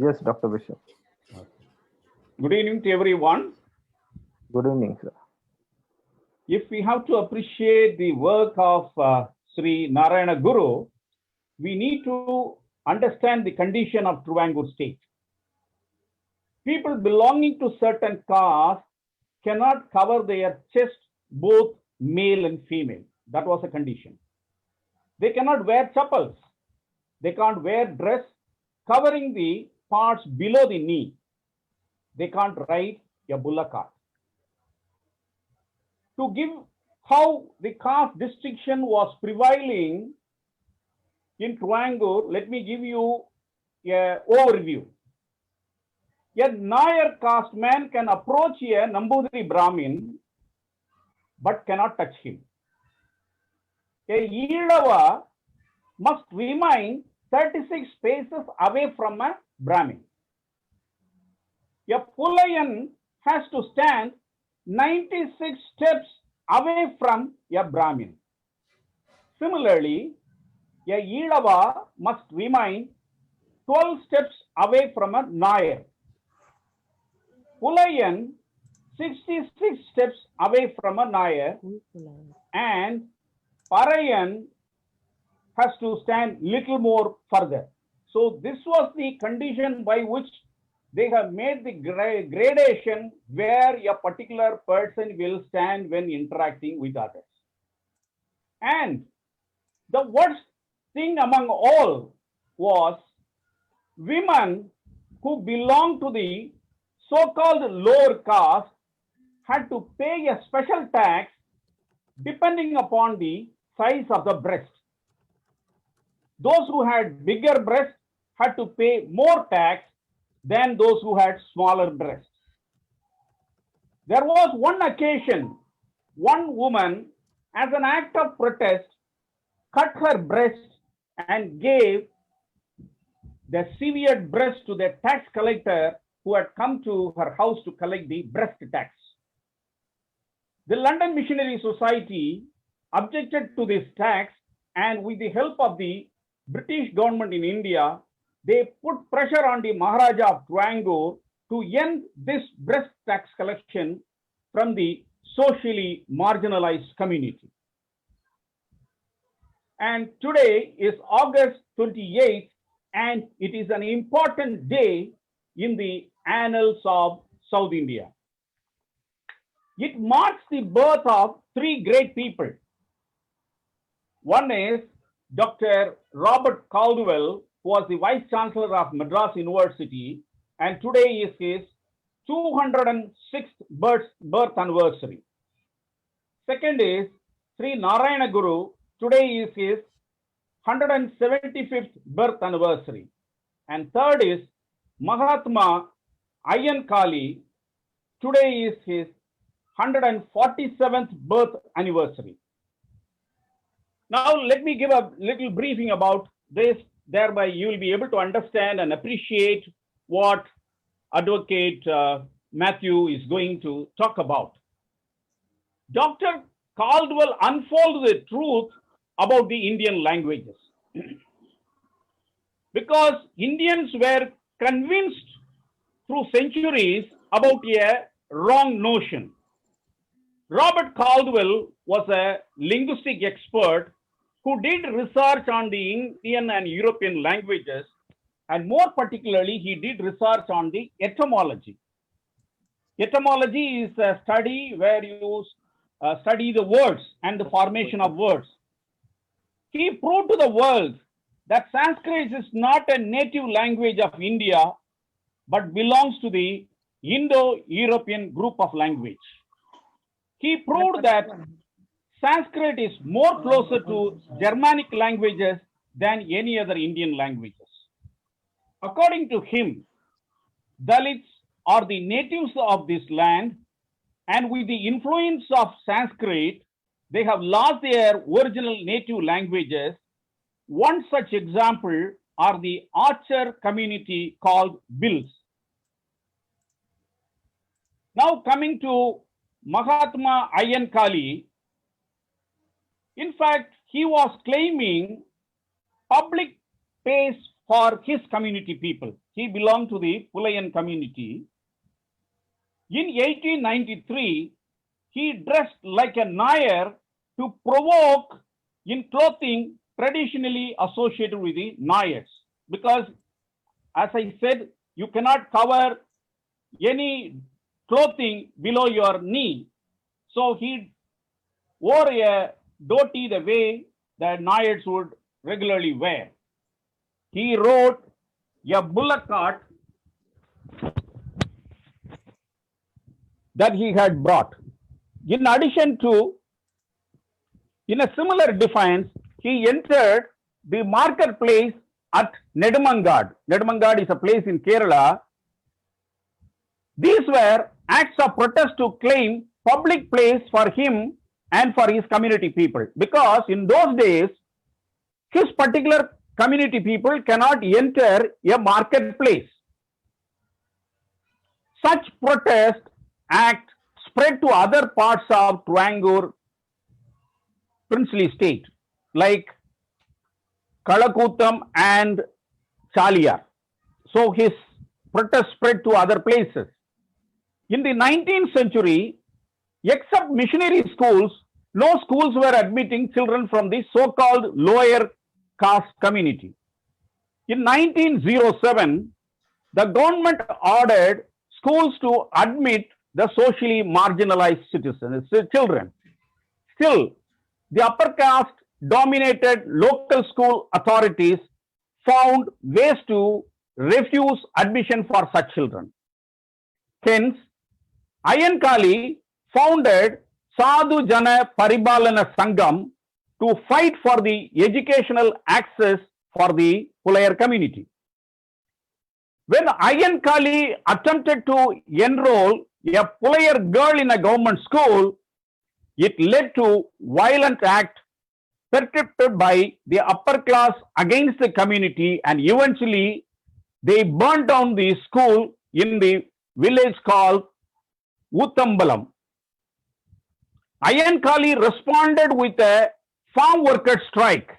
Yes, Dr. Bishop. Good evening to everyone. Good evening, sir. If we have to appreciate the work of Sree Narayana Guru, we need to understand the condition of Trivandrum state. People belonging to certain castes cannot cover their chest, both male and female. That was a condition. They cannot wear chappals. They can't wear dress covering the parts below the knee. They can't ride a bullock cart. To give how the caste distinction was prevailing in Trivandrum, let me give you an overview. A Nair caste man can approach a Nambudiri Brahmin but cannot touch him. A Yidava must remain 36 paces away from a Brahmin. A Pulayan has to stand 96 steps away from a Brahmin. Similarly, a Yidava must remain 12 steps away from a Nair. Pulayan 66 steps away from a Nair, and Parayan has to stand little more further. So this was the condition by which they have made the gradation where a particular person will stand when interacting with others. And the worst thing among all was women who belonged to the so-called lower caste had to pay a special tax depending upon the size of the breast. Those who had bigger breasts had to pay more tax than those who had smaller breasts. There was one occasion, one woman, as an act of protest, cut her breast and gave the severed breast to the tax collector who had come to her house to collect the breast tax. The London Missionary Society objected to this tax, and with the help of the British government in India, they put pressure on the Maharaja of Trivandrum to end this breast tax collection from the socially marginalized community. And today is August 28th, and it is an important day in the annals of South India. It marks the birth of three great people. One is Dr. Robert Caldwell, who was the Vice Chancellor of Madras University, and today is his 206th birth anniversary. Second is Sree Narayana Guru, today is his 175th birth anniversary. And third is Mahatma Ayan Kali, today is his 147th birth anniversary. Now, let me give a little briefing about this. Thereby, you will be able to understand and appreciate what Advocate Matthew is going to talk about. Dr. Caldwell unfolded the truth about the Indian languages. Because Indians were convinced through centuries about a wrong notion. Robert Caldwell was a linguistic expert who did research on the Indian and European languages, and more particularly, he did research on the etymology. Etymology is a study where you study the words and the formation of words. He proved to the world that Sanskrit is not a native language of India, but belongs to the Indo-European group of language. He proved that Sanskrit is more closer to Germanic languages than any other Indian languages. According to him, Dalits are the natives of this land, and with the influence of Sanskrit, they have lost their original native languages. One such example are the Archer community called Bills. Now coming to Mahatma Ayan Kali, in fact, he was claiming public space for his community people. he belonged to the Pulayan community. In 1893, he dressed like a Nair to provoke in clothing traditionally associated with the Nairs. Because, as I said, you cannot cover any clothing below your knee. So he wore a dhoti the way the Nairs would regularly wear. He rode a bullock cart that he had brought. In addition to, in a similar defiance, he entered the marketplace at Nedumangad. Nedumangad is a place in Kerala. These were acts of protest to claim public place for him and for his community people. Because in those days, his particular community people cannot enter a marketplace. Such protest act spread to other parts of Truangure princely state, like Kalakutam and Chaliyar. So his protest spread to other places. In the 19th century, except missionary schools, no schools were admitting children from the so-called lower caste community. In 1907, the government ordered schools to admit the socially marginalized children. Still, the upper caste dominated local school authorities found ways to refuse admission for such children. Hence, Ayankali founded Sadhu Jana Paribalana Sangam to fight for the educational access for the Pulayar community. When Ayankali attempted to enroll a Pulayar girl in a government school, it led to violent act perpetrated by the upper class against the community, and eventually they burned down the school in the village called Uttambalam. Ayankali responded with a farm workers strike.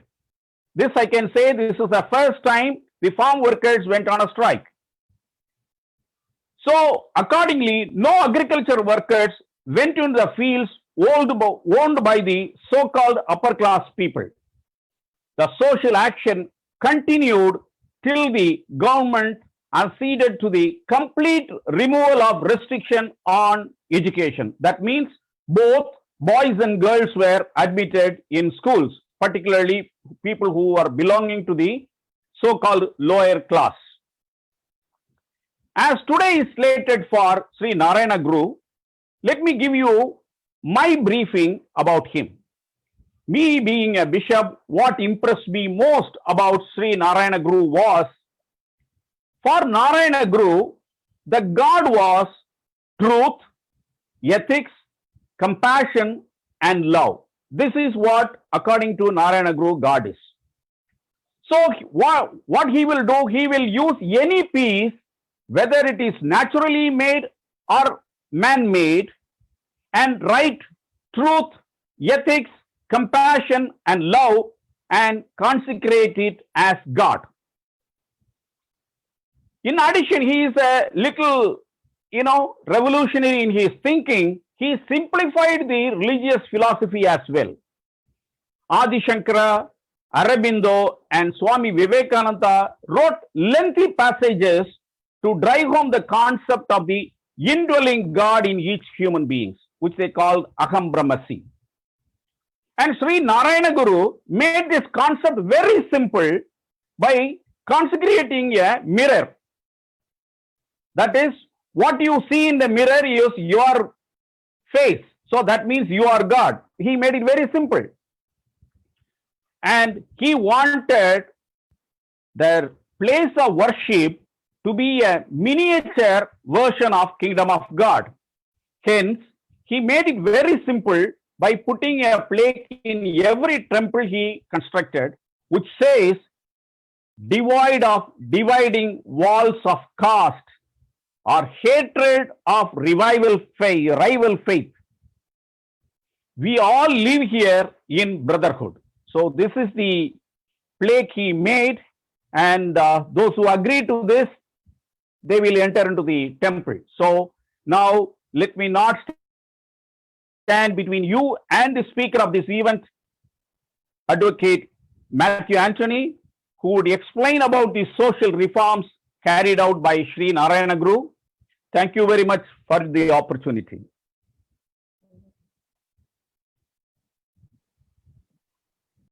This I can say, this is the first time the farm workers went on a strike. So accordingly, no agriculture workers went into the fields owned by the so-called upper class people. The social action continued till the government acceded to the complete removal of restriction on education. That means both boys and girls were admitted in schools, particularly people who are belonging to the so-called lower class. As today is slated for Sri Narayana Guru, let me give you my briefing about him. Me being a bishop, what impressed me most about Sri Narayana Guru was, for Narayana Guru, the God was truth, ethics, compassion, and love. This is what, according to Narayana Guru, God is. So what he will do, he will use any piece, whether it is naturally made or man-made, and write truth, ethics, compassion, and love, and consecrate it as God. In addition, he is a little, revolutionary in his thinking. He simplified the religious philosophy as well. Adi Shankara, Aurobindo, and Swami Vivekananda wrote lengthy passages to drive home the concept of the indwelling God in each human being, which they called Aham Brahmasi. And Sri Narayana Guru made this concept very simple by consecrating a mirror. That is, what you see in the mirror is your face. So that means you are God. He made it very simple. And he wanted their place of worship to be a miniature version of Kingdom of God. Hence, he made it very simple by putting a plaque in every temple he constructed, which says, dividing walls of caste or hatred of rival faith. We all live here in brotherhood. So this is the plaque he made, and those who agree to this, they will enter into the temple. So now let me not stand between you and the speaker of this event, Advocate Matthew Anthony, who would explain about the social reforms carried out by Sree Narayana Guru. Thank you very much for the opportunity.